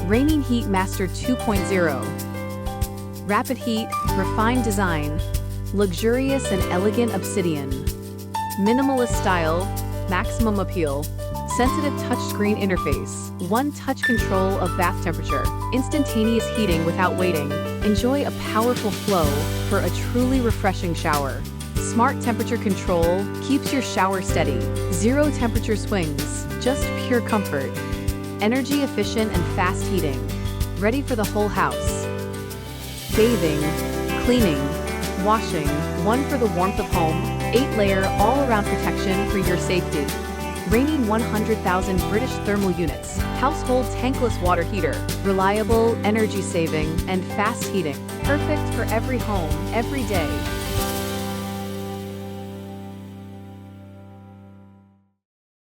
Ranein Heat Master 2.0. Rapid heat, refined design, luxurious and elegant obsidian. Minimalist style, maximum appeal. Sensitive touchscreen interface, one-touch control of bath temperature, instantaneous heating without waiting. Enjoy a powerful flow for a truly refreshing shower. Smart temperature control keeps your shower steady. Zero temperature swings, just pure comfort. Energy efficient and fast heating. Ready for the whole house. Bathing, cleaning, washing, one for the warmth of home, 8-layer all-around protection for your safety. Ranein 100,000 British thermal units, household tankless water heater, reliable, energy-saving, and fast heating. Perfect for every home, every day.